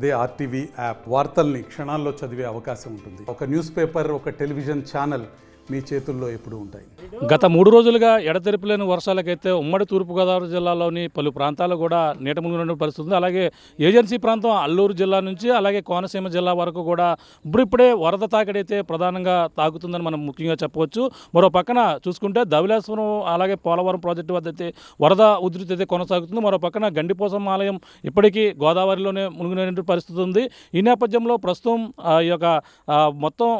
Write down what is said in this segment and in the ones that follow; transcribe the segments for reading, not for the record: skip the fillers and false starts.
అదే RTV app వార్తల్ని క్షణాల్లో చదివే అవకాశం ఉంటుంది. ఒక న్యూస్ పేపర్, ఒక టెలివిజన్ ఛానల్ మీ చేతుల్లో ఎప్పుడూ ఉంటాయి. గత 3 రోజులుగా ఎడతెరిపిలేని వర్షాలకైతే ఉమ్మడి తూర్పుగోదావరి జిల్లాలోని పలు ప్రాంతాలు కూడా నీట మునిగిన పరిస్థితి ఉంది. అలాగే ఏజెన్సీ ప్రాంతం అల్లూరు జిల్లా నుంచి అలాగే కోనసీమ జిల్లా వరకు కూడా ఇప్పుడిప్పుడే వరద తాకిడైతే ప్రధానంగా తాగుతుందని మనం ముఖ్యంగా చెప్పవచ్చు. మరో పక్కన చూసుకుంటే ధవళేశ్వరం అలాగే పోలవరం ప్రాజెక్టు వద్ద అయితే వరద ఉధృతి అయితే కొనసాగుతుంది. మరో పక్కన గండిపోసమ్మ ఆలయం ఇప్పటికీ గోదావరిలోనే మునిగిన పరిస్థితి ఉంది. ఈ నేపథ్యంలో ప్రస్తుతం ఈ యొక్క మొత్తం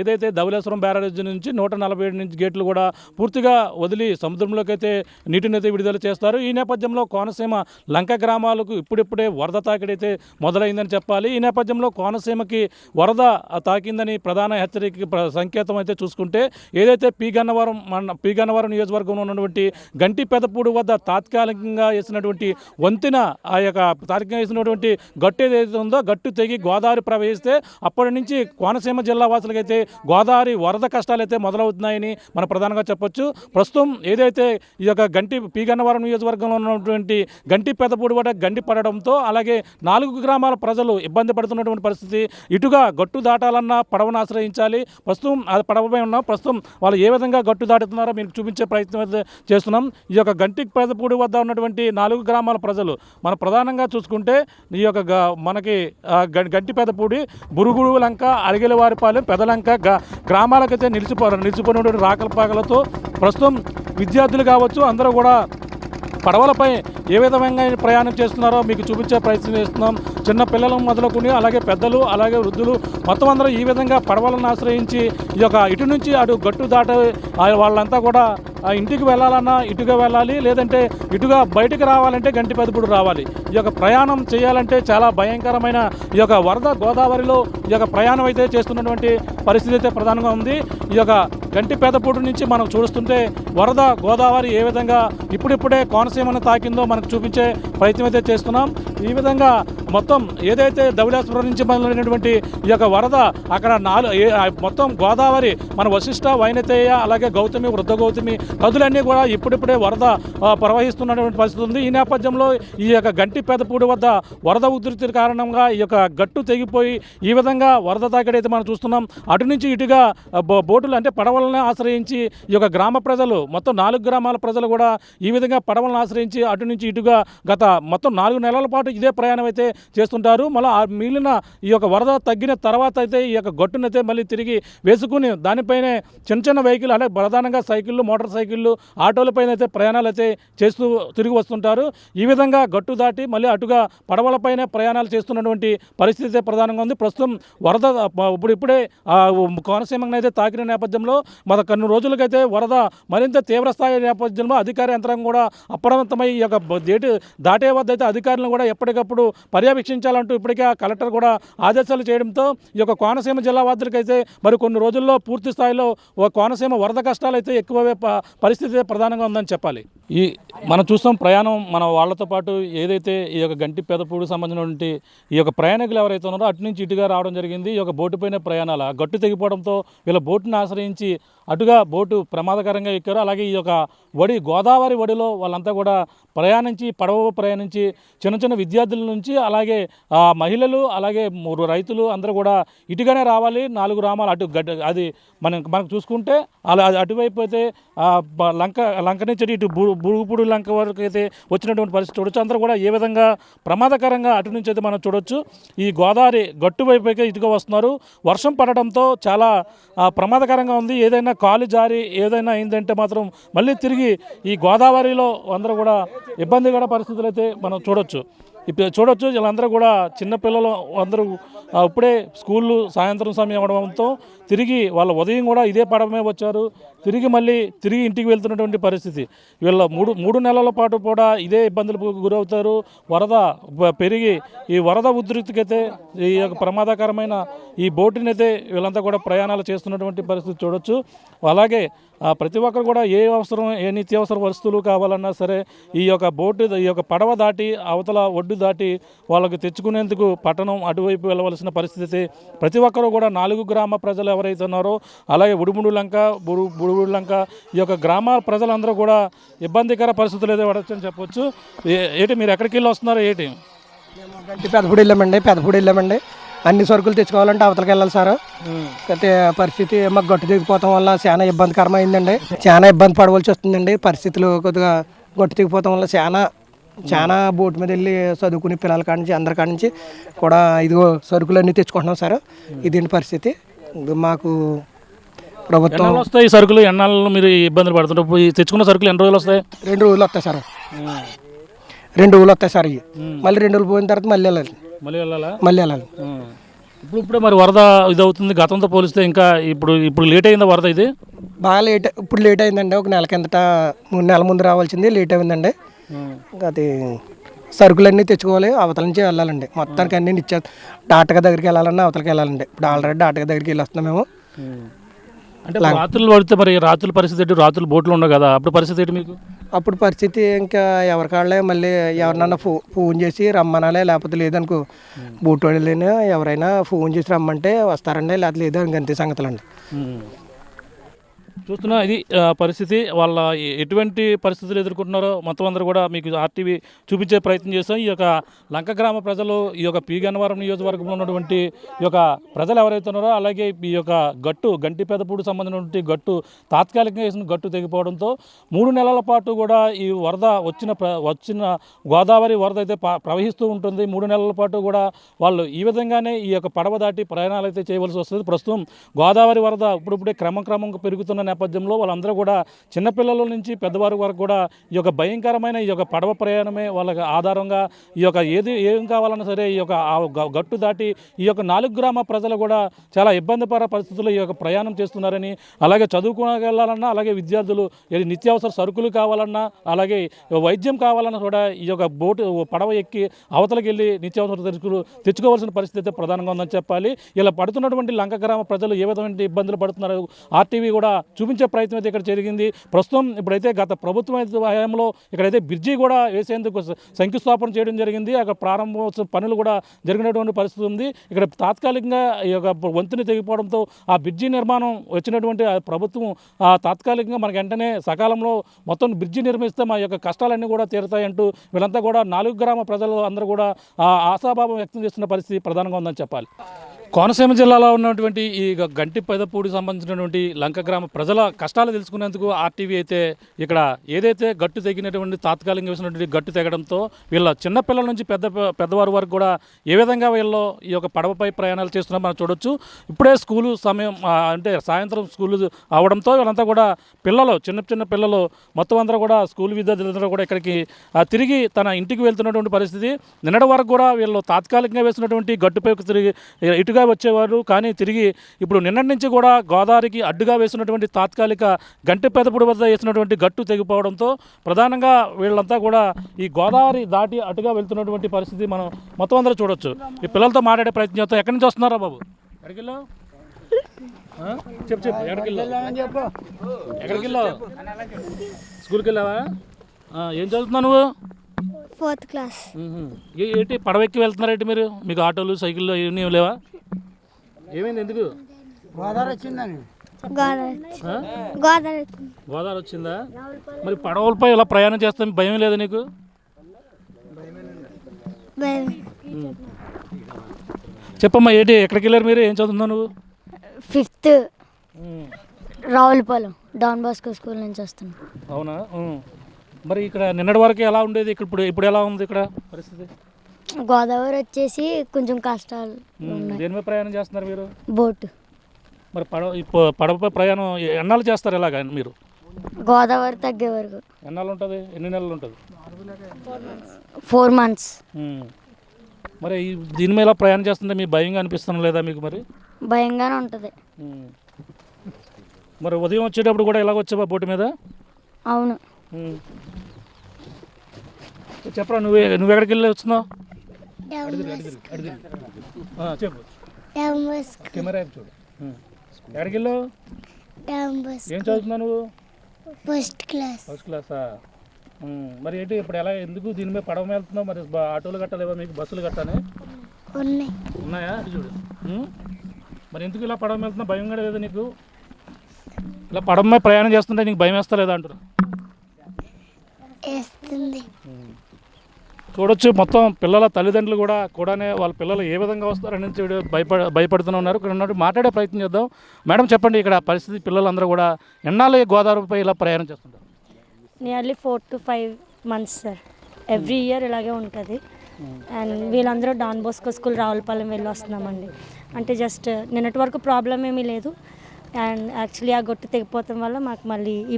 ఏదైతే ధవళేశ్వరం బ్యారేజ్ నుంచి 147 నుంచి గేట్లు కూడా పూర్తిగా వదిలి సముద్రంలోకి అయితే నీటిని అయితే విడుదల చేస్తారు. ఈ నేపథ్యంలో కోనసీమ లంక గ్రామాలకు ఇప్పుడిప్పుడే వరద తాకిడైతే మొదలైందని చెప్పాలి. ఈ నేపథ్యంలో కోనసీమకి వరద తాకిందని ప్రధాన హెచ్చరిక సంకేతం అయితే చూసుకుంటే ఏదైతే పి గన్నవరం నియోజకవర్గంలో ఉన్నటువంటి గంటి పెదపూడి వద్ద తాత్కాలికంగా వేసినటువంటి వంతెన ఆ యొక్క తాత్కాలికంగా వేసినటువంటి గట్టు ఏదైతే ఉందో గట్టు తెగి గోదావరి ప్రవహిస్తే అప్పటి నుంచి కోనసీమ జిల్లా వాసులకైతే గోదావరి వరద కష్టాలు అయితే మొదలవుతున్నాయని మనం ప్రధానంగా చెప్పొచ్చు. ప్రస్తుతం ఏదైతే ఈ యొక్క పి గన్నవరం నియోజకవర్గంలో ఉన్నటువంటి గంటి పెదపూడి వద్ద గండి పడడంతో అలాగే 4 గ్రామాల ప్రజలు ఇబ్బంది పడుతున్నటువంటి పరిస్థితి. ఇటుగా గట్టు దాటాలన్నా పడవను ఆశ్రయించాలి. ప్రస్తుతం అది పడవపై ఉన్నాం. ప్రస్తుతం వాళ్ళు ఏ విధంగా గట్టు దాటుతున్నారో మీకు చూపించే ప్రయత్నం అయితే చేస్తున్నాం. ఈ యొక్క గంటి పెదపూడి వద్ద ఉన్నటువంటి 4 గ్రామాల ప్రజలు మనం ప్రధానంగా చూసుకుంటే ఈ యొక్క మనకి గంటి పెదపూడి, బురుగుడు లంక, అరిగెలవారిపాలెం, పెదలంక గ్రామాలకైతే నిలిచిపోయినటువంటి రాకలపాకలతో ప్రస్తుతం విద్యార్థులు కావచ్చు అందరూ కూడా పడవలపై ఏ విధంగా ప్రయాణం చేస్తున్నారో మీకు చూపించే ప్రయత్నం చేస్తున్నాం. చిన్న పిల్లలు మొదలుకొని అలాగే పెద్దలు అలాగే వృద్ధులు మొత్తం అందరూ ఈ విధంగా పడవలను ఆశ్రయించి ఈ యొక్క ఇటు నుంచి అటు గట్టు దాట వాళ్ళంతా కూడా ఇంటికి వెళ్ళాలన్నా ఇటుగా వెళ్ళాలి, లేదంటే ఇటుగా బయటకు రావాలంటే గంటి పెదపూడి రావాలి. ఈ యొక్క ప్రయాణం చేయాలంటే చాలా భయంకరమైన ఈ యొక్క వరద గోదావరిలో ఈ యొక్క ప్రయాణం అయితే చేస్తున్నటువంటి పరిస్థితి అయితే ప్రధానంగా ఉంది. ఈ యొక్క గంటి పెదపూడి నుంచి మనం చూస్తుంటే వరద గోదావరి ఏ విధంగా ఇప్పుడిప్పుడే కోనసీమను తాకిందో మనకు చూపించే ప్రయత్నం అయితే చేస్తున్నాం. ఈ విధంగా మొత్తం ఏదైతే ధవళేశ్వరం నుంచి మొదలైనటువంటి ఈ యొక్క వరద అక్కడ మొత్తం గోదావరి మన వశిష్ట, వైనతేయ అలాగే గౌతమి, వృద్ధ గౌతమి నదులన్నీ కూడా ఇప్పుడిప్పుడే వరద ప్రవహిస్తున్నటువంటి పరిస్థితి ఉంది. ఈ నేపథ్యంలో ఈ యొక్క గంటి పెదపూడి వద్ద వరద ఉధృతి కారణంగా ఈ యొక్క గట్టు తెగిపోయి ఈ విధంగా వరద తాకిడైతే మనం చూస్తున్నాం. అటు నుంచి ఇటుగా బోటులు అంటే పడవలను ఆశ్రయించి ఈ యొక్క గ్రామ ప్రజలు మొత్తం 4 గ్రామాల ప్రజలు కూడా ఈ విధంగా పడవలను ఆశ్రయించి అటు నుంచి ఇటుగా గత మొత్తం 4 నెలల పాటు ఇదే ప్రయాణం అయితే చేస్తుంటారు. మళ్ళీ మిగిలిన ఈ యొక్క వరద తగ్గిన తర్వాత అయితే ఈ యొక్క గట్టునైతే మళ్ళీ తిరిగి వేసుకుని దానిపైనే చిన్న వెహికల్ అంటే ప్రధానంగా సైకిళ్ళు, మోటార్ సైకిళ్ళు, ఆటోలపైన అయితే ప్రయాణాలు అయితే చేస్తూ తిరిగి వస్తుంటారు. ఈ విధంగా గట్టు దాటి మళ్ళీ అటుగా పడవలపైనే ప్రయాణాలు చేస్తున్నటువంటి పరిస్థితి ప్రధానంగా ఉంది. ప్రస్తుతం వరద ఇప్పుడే కోనసీమను అయితే తాకిన నేపథ్యంలో కొన్ని రోజులకైతే వరద మరింత తీవ్రస్థాయి నేపథ్యంలో అధికార యంత్రాంగం కూడా అప్రమత్తమై ఈ యొక్క దాటే వద్ద అయితే అధికారులను కూడా ఎప్పటికప్పుడు పర్యవేక్షించాలంటూ ఇప్పటికే కలెక్టర్ కూడా ఆదేశాలు చేయడంతో ఈ యొక్క కోనసీమ జిల్లా వాసులకైతే మరి కొన్ని రోజుల్లో పూర్తి స్థాయిలో కోనసీమ వరద కష్టాలు అయితే ఎక్కువే పరిస్థితి ప్రధానంగా ఉందని చెప్పాలి. మనం చూస్తాం ప్రయాణం మన వాళ్ళతో పాటు ఏదైతే ఈ యొక్క గంటి పెదపూడికి సంబంధించినటువంటి ఈ యొక్క ప్రయాణికులు ఎవరైతే ఉన్నారో అటు నుంచి ఇటుగా రావడం జరిగింది. ఈ యొక్క బోటు పైన ప్రయాణాలు గట్టు తెగిపోవడంతో వీళ్ళ బోటుని ఆశ్రయించి అటుగా బోటు ప్రమాదకరంగా ఎక్కారు. అలాగే ఈ యొక్క గోదావరి వడిలో వాళ్ళంతా కూడా ప్రయాణించి చిన్న విద్యార్థుల నుంచి అలాగే మహిళలు అలాగే రైతులు అందరూ కూడా ఇటుగానే రావాలి. 4 గ్రామాలు అటు అది మనకు చూసుకుంటే అలా అటువైపు అయితే లంక నుంచి ఇటు బురుగుపూడి లంక వరకు అయితే వచ్చినటువంటి పరిస్థితి చూడొచ్చు. అందరూ కూడా ఏ విధంగా ప్రమాదకరంగా అటు నుంచి అయితే మనం చూడొచ్చు. ఈ గోదావరి గట్టు వైపు అయితే ఇటుగా వస్తున్నారు. వర్షం పడడంతో చాలా ప్రమాదకరంగా ఉంది. ఏదైనా కాలు జారి ఏదైనా అయిందంటే మాత్రం మళ్ళీ తిరిగి ఈ గోదావరిలో అందరూ కూడా ఇబ్బందికర పరిస్థితులు అయితే మనం చూడొచ్చు. వీళ్ళందరూ కూడా చిన్నపిల్లలు అందరూ ఇప్పుడే స్కూళ్ళు సాయంత్రం సమయం అవడంతో తిరిగి వాళ్ళ ఉదయం కూడా ఇదే పడవమే వచ్చారు. తిరిగి ఇంటికి వెళ్తున్నటువంటి పరిస్థితి. వీళ్ళ మూడు నెలల పాటు కూడా ఇదే ఇబ్బందులకు గురవుతారు. వరద పెరిగి ఈ వరద ఉధృతికైతే ఈ యొక్క ప్రమాదకరమైన ఈ బోటునైతే వీళ్ళంతా కూడా ప్రయాణాలు చేస్తున్నటువంటి పరిస్థితి చూడొచ్చు. అలాగే ప్రతి ఒక్కరు కూడా ఏ నిత్యావసర వస్తువులు కావాలన్నా సరే ఈ యొక్క పడవ దాటి అవతల ఒడ్డు దాటి వాళ్ళకి తెచ్చుకునేందుకు పట్టణం అటువైపు వెళ్ళవలసిన పరిస్థితి ప్రతి ఒక్కరూ కూడా 4 గ్రామ ప్రజలు ఎవరైతే ఉన్నారో అలాగే ఉడుముడు లంక ఈ యొక్క గ్రామాల ప్రజలందరూ కూడా ఇబ్బందికర పరిస్థితులు అయితే పడవచ్చని చెప్పొచ్చు. మీరు ఎక్కడికి వెళ్ళి వస్తున్నారో మేము గంటి పెద్దపూడి వెళ్ళామండి అన్ని సరుకులు తెచ్చుకోవాలంటే అవతలకి వెళ్ళాలి సార్. అయితే పరిస్థితి మాకు గట్టు దిగిపోవటం వల్ల చాలా ఇబ్బందికరం అయిందండి. చాలా ఇబ్బంది పడవలసి వస్తుందండి. పరిస్థితులు కొద్దిగా గట్టు దిగిపోవటం వల్ల చాలా బోటు మీద వెళ్ళి చదువుకునే పిల్లల కాడి నుంచి అందరి కాడి నుంచి కూడా ఇదిగో సరుకులు అన్నీ తెచ్చుకుంటున్నాం సార్. ఇదేంటి పరిస్థితి. మాకు ప్రభుత్వం వస్తాయి సరుకులు ఎన్నాళ్ళు మీరు ఇబ్బందులు పడుతుంటారు. తెచ్చుకున్న సరుకులు ఎన్ని రోజులు వస్తాయి? 2 రోజులు వస్తాయి సార్. 2 రోజులు వస్తాయి సార్. ఇవి మళ్ళీ 2 రోజులు పోయిన తర్వాత మళ్ళీ వెళ్ళాలి. ఇప్పుడు మరి వరద ఇది అవుతుంది గతంతో పోలిస్తే ఇంకా ఇప్పుడు లేట్ అయిందా వరద? ఇది బాగా ఇప్పుడు లేట్ అయిందండి. ఒక నెల కిందట 3 నెలల ముందు రావాల్సింది లేట్ అయిందండి. ఇంకా అది సరుకులన్నీ తెచ్చుకోవాలి, అవతల నుంచి వెళ్ళాలండి. మొత్తానికి అన్నీ డాటగా దగ్గరికి వెళ్ళాలన్నా అవతలకి వెళ్ళాలండి. ఇప్పుడు ఆల్రెడీ డాటగా దగ్గరికి వెళ్ళి వస్తున్నాం మేము. అంటే రాత్రులు పడితే మరి రాత్రుల పరిస్థితి ఏంటి? రాత్రులు బోట్లు ఉండవు కదా, అప్పుడు పరిస్థితి ఏంటి మీకు? అప్పుడు పరిస్థితి ఇంకా ఎవరికాళ్ళే మళ్ళీ ఎవరినన్నా ఫోన్ చేసి రమ్మనాలే, లేకపోతే లేదనుకో బోట్ వాళ్ళైనా ఎవరైనా ఫోన్ చేసి రమ్మంటే వస్తారండి, లేకపోతే లేదు అంతే సంగతులండి. చూస్తున్నా ఇది పరిస్థితి. వాళ్ళ ఎటువంటి పరిస్థితులు ఎదుర్కొంటున్నారో మొత్తం అందరూ కూడా మీకు ఆర్టీవీ చూపించే ప్రయత్నం చేస్తాం. ఈ యొక్క లంక గ్రామ ప్రజలు, ఈ యొక్క పి గన్నవరం నియోజకవర్గంలో ఉన్నటువంటి ఈ యొక్క ప్రజలు ఎవరైతే ఉన్నారో, అలాగే ఈ యొక్క గంటి పెదపూడి సంబంధించినటువంటి గట్టు తాత్కాలికంగా వేసిన గట్టు తెగిపోవడంతో 3 నెలల పాటు కూడా ఈ వరద వచ్చిన గోదావరి వరద అయితే ప్రవహిస్తూ ఉంటుంది. 3 నెలల పాటు కూడా వాళ్ళు ఈ విధంగానే ఈ యొక్క పడవ దాటి ప్రయాణాలు అయితే చేయవలసి వస్తుంది. ప్రస్తుతం గోదావరి వరద ఇప్పుడిప్పుడే క్రమంగా పెరుగుతున్న నేపథ్యంలో వాళ్ళందరూ కూడా చిన్నపిల్లల నుంచి పెద్దవారి వరకు కూడా ఈ యొక్క భయంకరమైన ఈ యొక్క పడవ ప్రయాణమే వాళ్ళకి ఆధారంగా ఈ యొక్క ఏం కావాలన్నా సరే ఈ యొక్క గట్టు దాటి ఈ యొక్క 4 గ్రామ ప్రజలు కూడా చాలా ఇబ్బందికర పరిస్థితుల్లో ఈ యొక్క ప్రయాణం చేస్తున్నారని, అలాగే చదువుకోగలన్నా, అలాగే విద్యార్థులు నిత్యావసర సరుకులు కావాలన్నా, అలాగే వైద్యం కావాలన్నా కూడా ఈ యొక్క పడవ ఎక్కి అవతలకి వెళ్ళి నిత్యావసర సరుకులు తెచ్చుకోవాల్సిన పరిస్థితి అయితే ప్రధానంగా ఉందని చెప్పాలి. ఇలా పడుతున్నటువంటి లంక గ్రామ ప్రజలు ఏ విధమైన ఇబ్బందులు పడుతున్నారు ఆర్టీవీ కూడా చూపించే ప్రయత్నం అయితే ఇక్కడ జరిగింది. ప్రస్తుతం ఇప్పుడైతే గత ప్రభుత్వం హయాంలో ఇక్కడైతే బ్రిడ్జి కూడా వేసేందుకు శంకుస్థాపన చేయడం జరిగింది. అక్కడ ప్రారంభోత్సవ పనులు కూడా జరిగినటువంటి పరిస్థితి ఉంది. ఇక్కడ తాత్కాలికంగా ఈ యొక్క వంతుని తెగిపోవడంతో ఆ బ్రిడ్జి నిర్మాణం వచ్చినటువంటి ప్రభుత్వం తాత్కాలికంగా మనకి వెంటనే సకాలంలో మొత్తం బ్రిడ్జి నిర్మిస్తే మా యొక్క కష్టాలన్నీ కూడా తీరుతాయంటూ వీళ్ళంతా కూడా 4 గ్రామ ప్రజలు అందరూ కూడా ఆశాభావం వ్యక్తం చేస్తున్న పరిస్థితి ప్రధానంగా ఉందని చెప్పాలి. కోనసీమ జిల్లాలో ఉన్నటువంటి ఈ గంటి పెదపూడి సంబంధించినటువంటి లంక గ్రామ ప్రజల కష్టాలు తెలుసుకునేందుకు ఆర్టీవీ అయితే ఇక్కడ ఏదైతే గట్టు తెగినటువంటి తాత్కాలికంగా వేసినటువంటి గట్టు తెగడంతో వీళ్ళ చిన్నపిల్లల నుంచి పెద్దవారి వరకు కూడా ఏ విధంగా వీళ్ళు ఈ యొక్క పడవపై ప్రయాణాలు చేస్తున్నారో మనం చూడొచ్చు. ఇప్పుడే స్కూలు సమయం అంటే సాయంత్రం స్కూలు అవడంతో వీళ్ళంతా కూడా చిన్న పిల్లలు మొత్తం అందరూ కూడా స్కూల్ విద్యార్థులందరూ కూడా ఇక్కడికి తిరిగి తన ఇంటికి వెళ్తున్నటువంటి పరిస్థితి. నిన్నటి వరకు కూడా వీళ్ళు తాత్కాలికంగా వేసినటువంటి గట్టుపై తిరిగి ఇటుగా వచ్చేవారు, కానీ తిరిగి ఇప్పుడు నిన్నటి నుంచి కూడా గోదావరికి అడ్డుగా వేసినటువంటి తాత్కాలిక గంటి పెదపూడి వద్ద వేసినటువంటి గట్టు తెగిపోవడంతో ప్రధానంగా వీళ్ళంతా కూడా ఈ గోదావరి దాటి అటుగా వెళ్తున్నటువంటి పరిస్థితి మనం మొత్తం అందరూ చూడొచ్చు. ఈ పిల్లలతో మాట్లాడే ప్రయత్నం చేస్తాం. ఎక్కడి నుంచి వస్తున్నారా బాబు? ఎక్కడికి వెళ్ళావు? చెప్పు ఎక్కడికి వెళ్ళావు? స్కూల్కి వెళ్ళావా? ఏం చదువుతున్నావు నువ్వు? 4th class. ఏంటి పడవెక్కి వెళ్తున్నారేంటి మీరు? మీకు ఆటోలు సైకిళ్ళు ఏమీ లేవా? ఏమైంది? ఎందుకు? గోదావరి వచ్చిందా? మరి పడవలపై ఇలా ప్రయాణం చేస్తాం భయం లేదా నీకు? చెప్పమ్మా, ఏంటి ఎక్కడికి వెళ్ళారు మీరు? ఏం చదువుతున్నావు నువ్వు? 5th Ravulapalem don Bosco school నుంచి వస్తున్నాను. అవునా? మరి ఇక్కడ నిన్నటి వరకు ఎలా ఉండేది, ఇప్పుడు ఎలా ఉంది ఇక్కడ పరిస్థితి? గోదావరి వచ్చేసి కొంచెం కష్టాలు. దేని మీద ప్రయాణం చేస్తున్నారు మీరు? బోటు. మరి పడవపై ప్రయాణం ఎన్నాళ్ళు చేస్తారు ఇలాగా మీరు? గోదావరి తగ్గే వరకు. ఎన్నాళ్ళు ఉంటుంది? ఎన్ని నెలలు ఉంటుంది? 4 months. మరి దీని మీద ప్రయాణం చేస్తుంటే మీకు భయంగా అనిపిస్తుంది లేదా మీకు? మరి భయంగానే ఉంటుంది. మరి ఉదయం వచ్చేటప్పుడు కూడా ఇలాగ వచ్చావా బోటు మీద? అవును. చెప్పరా, నువ్వు ఎక్కడికి వెళ్ళి వస్తున్నావు? చెప్పు, కెమెరా చూడు. ఎక్కడికి వెళ్ళావు? ఏం చదువుతున్నావు నువ్వు? ఫస్ట్ క్లాసా? మరి ఏంటి ఇప్పుడు ఎందుకు దీని మీద పడవ మీద వెళ్తున్నావు? మరి ఆటోలు కట్టలేవా మీకు? బస్సులు కట్టానే ఉన్నాయా? చూడు. మరి ఎందుకు ఇలా పడవ మీద వెళ్తున్నావు? భయం కూడా లేదా నీకు? ఇలా పడవ మీద ప్రయాణం చేస్తుంటే నీకు భయం వేస్తా లేదా అంటారు? చూడొచ్చు మొత్తం పిల్లల తల్లిదండ్రులు కూడానే వాళ్ళ పిల్లలు ఏ విధంగా వస్తారని భయపడుతూనే ఉన్నారు. ఇక్కడ ఉన్నట్టు మాట్లాడే ప్రయత్నం చేద్దాం. మేడం చెప్పండి, ఇక్కడ పరిస్థితి పిల్లలందరూ కూడా ఎన్నాళ్ళు గోదావరిపై ఇలా ప్రయాణం చేస్తుంటారు? Nearly 4 to 5 months sir. Every year ఇలాగే ఉంటుంది. అండ్ వీళ్ళందరూ డాన్ బోస్కో స్కూల్ రావులపాలెం వెళ్ళి వస్తున్నామండి. అంటే జస్ట్ నిన్నటి వరకు ప్రాబ్లం ఏమీ లేదు. అండ్ యాక్చువల్లీ ఆ గొట్టు తెగిపోవడం వల్ల మాకు మళ్ళీ ఈ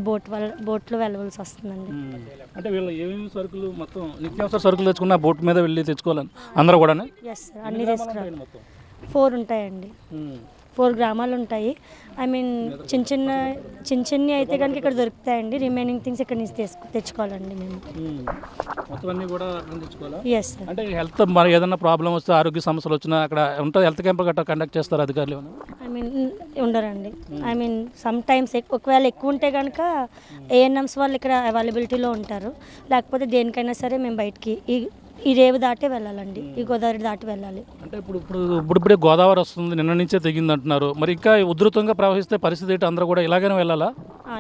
బోట్లో వెళ్ళవలసి వస్తుందండి. అంటే వీళ్ళు ఏమేమి సరుకులు మొత్తం నిత్యావసర సరుకులు తెచ్చుకున్న బోట్ మీద వెళ్ళి తెచ్చుకోవాలని అందరూ కూడా? ఎస్ సార్, అన్నీ తీసుకురావాలి. 4 ఉంటాయండి. 4 గ్రామాలు ఉంటాయి. ఐ మీన్ చిన్న అయితే కనుక ఇక్కడ దొరుకుతాయండి. రిమైనింగ్ థింగ్స్ ఇక్కడ నుంచి తెచ్చుకోవాలండి మేము. మొత్తం అన్నీ కూడా తెచ్చుకోవాలా? Yes sir. అంటే హెల్త్ మరి ఏదైనా ప్రాబ్లం వస్తే, ఆరోగ్య సమస్యలు వచ్చినా అక్కడ ఉంటుంది హెల్త్ క్యాంపులు గట్రా కండక్ట్ చేస్తారు అధికారులు? ఐ మీన్ ఉండరండి. ఐ మీన్ సమ్ టైమ్స్ ఒకవేళ ఎక్కువ ఉంటే కనుక ఏఎన్ఎంస్ వాళ్ళు ఇక్కడ అవైలబిలిటీలో ఉంటారు. లేకపోతే దేనికైనా సరే మేము బయటికి ఈ రేవు దాటే వెళ్ళాలండి, ఈ గోదావరి దాటి వెళ్ళాలి. అంటే ఇప్పుడే గోదావరి వస్తుంది, నిన్న నుంచే తెగింది అంటున్నారు. మరి ఇంకా ఉధృతంగా ప్రవహిస్తే పరిస్థితి ఏంటి? అందరూ కూడా ఇలాగనే వెళ్ళాలా?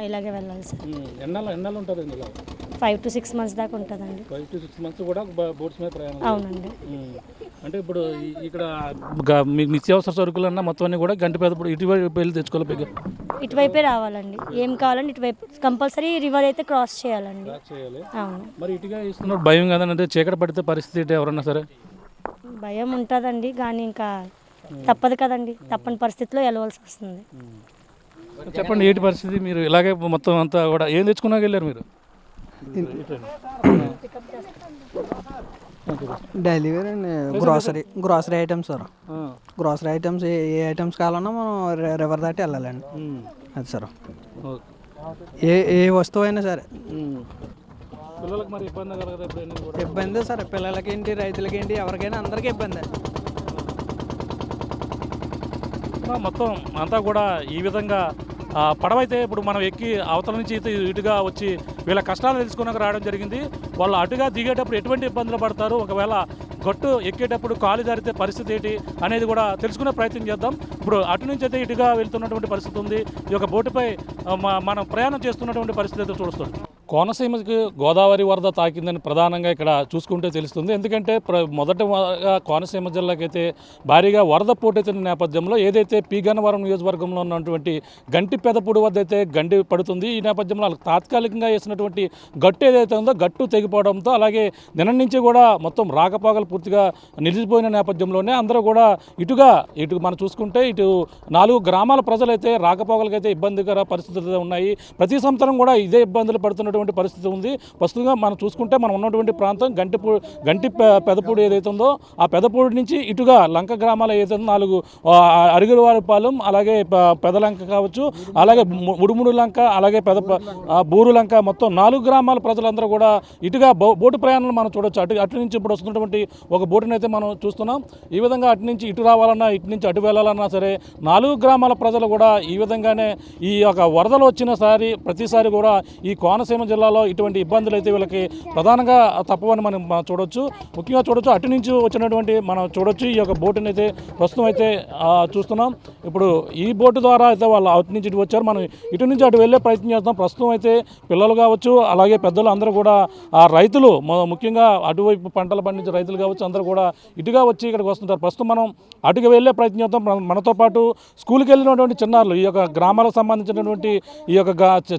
ఇలాగే వెళ్ళాలి సార్. ఎన్నాళ్ళు ఉంటుంది? 5 to 6 months దాకా ఉంటుందండి. 5 to 6 months కూడా బోట్స్ మీద ప్రయాణం? అవునండి. అంటే ఇప్పుడు ఇక్కడ మీకు నిత్యావసర సరుకులన్నా మొత్తం అన్ని కూడా గంట పెద్ద ఇటువైపు వెళ్ళి తెచ్చుకోవాలి? ఇటువైపే రావాలండి. ఏం కావాలండి ఇటువైపు కంపల్సరీ రివర్ అయితే క్రాస్ చేయాలండి. అవును. మరి ఇటుగా ఇస్తున్నప్పుడు భయం కదంటే చీకటి పడితే పరిస్థితి ఎవరన్నా సరే? భయం ఉంటుందండి, కానీ ఇంకా తప్పదు కదండి. తప్పని పరిస్థితిలో వెళ్ళవలసి వస్తుంది. చెప్పండి, ఏంటి పరిస్థితి? మీరు ఇలాగే మొత్తం అంతా కూడా ఏం తెచ్చుకున్నాక వెళ్ళారు మీరు? Daily wear and grocery items sir. Grocery items ఏ ఐటమ్స్ కావాలన్నా మనం రివర్ దాటి వెళ్ళాలండి. అది సార్. ఏ వస్తువు అయినా సరే. పిల్లలకు మరి ఇబ్బంది కలగదా? ఇబ్బంది సార్, పిల్లలకి ఏంటి, రైతులకి ఏంటి, ఎవరికైనా అందరికీ ఇబ్బంది. మొత్తం అంతా కూడా ఈ విధంగా పడవైతే ఇప్పుడు మనం ఎక్కి అవతల నుంచి ఇటుగా వచ్చి వీళ్ళ కష్టాలు తెలుసుకున్నాక రావడం జరిగింది. వాళ్ళు అటుగా దిగేటప్పుడు ఎటువంటి ఇబ్బందులు పడతారు, ఒకవేళ గట్టు ఎక్కేటప్పుడు కాలు జారితే పరిస్థితి ఏంటి అనేది కూడా తెలుసుకునే ప్రయత్నం చేద్దాం. ఇప్పుడు అటు నుంచి అయితే ఇటుగా వెళ్తున్నటువంటి పరిస్థితి ఉంది. ఈ యొక్క బోటుపై మనం ప్రయాణం చేస్తున్నటువంటి పరిస్థితి అయితే చూస్తుంది. కోనసీమకి గోదావరి వరద తాకిందని ప్రధానంగా ఇక్కడ చూసుకుంటే తెలుస్తుంది. ఎందుకంటే మొదట కోనసీమ జిల్లాకైతే భారీగా వరద పోటెత్తిన నేపథ్యంలో ఏదైతే పి గన్నవరం నియోజకవర్గంలో ఉన్నటువంటి గంటి పెదపూడి వద్ద అయితే గండి పడుతుంది. ఈ నేపథ్యంలో తాత్కాలికంగా వేసినటువంటి గట్టు ఏదైతే ఉందో గట్టు తెగిపోవడంతో, అలాగే నిన్న నుంచి కూడా మొత్తం రాకపోకలు పూర్తిగా నిలిచిపోయిన నేపథ్యంలోనే అందరూ కూడా ఇటు మనం చూసుకుంటే ఇటు 4 గ్రామాల ప్రజలైతే రాకపోకలకైతే ఇబ్బందికర పరిస్థితులు ఉన్నాయి. ప్రతి సంవత్సరం కూడా ఇదే ఇబ్బందులు పడుతున్నటువంటి పరిస్థితి ఉంది. ప్రస్తుతంగా మనం చూసుకుంటే మనం ఉన్నటువంటి ప్రాంతం గంటి పెదపూడి ఏదైతే ఉందో ఆ పెదపూడి నుంచి ఇటుగా లంక గ్రామాలు ఏదైతే 4 అరుగులవారిపాలెం, అలాగే పెదలంక కావచ్చు, అలాగే ఉడుముడు లంక, అలాగే బూరు లంక, మొత్తం 4 గ్రామాల ప్రజలందరూ కూడా ఇటుగా బోటు ప్రయాణాలు మనం చూడొచ్చు. అటు నుంచి ఇప్పుడు వస్తున్నటువంటి ఒక బోటుని అయితే మనం చూస్తున్నాం. ఈ విధంగా అటు నుంచి ఇటు రావాలన్నా, ఇటు నుంచి అటు వెళ్ళాలన్నా సరే 4 గ్రామాల ప్రజలు కూడా ఈ విధంగానే ఈ యొక్క వరదలు వచ్చిన ప్రతిసారి కూడా ఈ కోనసీమ జిల్లాలో ఇటువంటి ఇబ్బందులు అయితే వీళ్ళకి ప్రధానంగా తప్పవని మనం చూడొచ్చు. ముఖ్యంగా చూడొచ్చు అటు నుంచి వచ్చినటువంటి మనం చూడొచ్చు ఈ యొక్క బోటుని అయితే ప్రస్తుతం అయితే చూస్తున్నాం. ఇప్పుడు ఈ బోటు ద్వారా అయితే వాళ్ళు అటు నుంచి ఇటు వచ్చారు. మనం ఇటు నుంచి అటు వెళ్ళే ప్రయత్నం చేస్తాం. ప్రస్తుతం అయితే పిల్లలు కావచ్చు, అలాగే పెద్దలు అందరూ కూడా రైతులు, ముఖ్యంగా అటువైపు పంటలు పండించే రైతులు కావచ్చు, అందరూ కూడా ఇటుగా వచ్చి ఇక్కడికి వస్తుంటారు. ప్రస్తుతం మనం అటుగా వెళ్ళే ప్రయత్నం చేస్తాం. మనతో పాటు స్కూల్కి వెళ్ళినటువంటి చిన్నారులు, ఈ యొక్క గ్రామాలకు సంబంధించినటువంటి ఈ యొక్క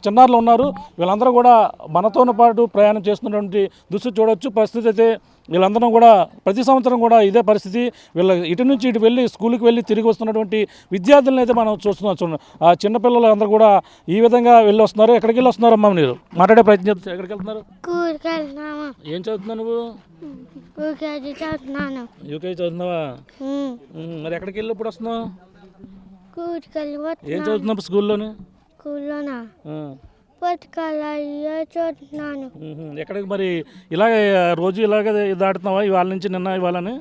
చిన్నారులు ఉన్నారు. వీళ్ళందరూ కూడా మనతో పాటు ప్రయాణం చేస్తున్నటువంటి దృష్టి చూడవచ్చు. పరిస్థితి అయితే వీళ్ళందరం కూడా ప్రతి సంవత్సరం కూడా ఇదే పరిస్థితి. వీళ్ళ ఇటు నుంచి ఇటు వెళ్ళి స్కూల్కి వెళ్ళి తిరిగి వస్తున్నటువంటి విద్యార్థులను అయితే మనం చూస్తున్నాం. ఆ చిన్నపిల్లలు అందరూ కూడా ఈ విధంగా వెళ్ళి వస్తున్నారు. ఎక్కడికి వెళ్ళి వస్తున్నారమ్మా? మీరు మాట్లాడే ప్రయత్నం చేస్తారు. ఎక్కడికి వెళ్తున్నారు? ఏం చదువుతున్నావు నువ్వు? యూకేజీ చదువుతున్నావా? మరి ఎక్కడికి వెళ్ళి ఇప్పుడు వస్తున్నావు? ఏం చదువుతున్నావు స్కూల్లోనే? ఎక్కడికి మరి ఇలాగే రోజు ఇలాగే దాటుతున్నావా ఇవాళ నుంచి, నిన్న ఇవాళని?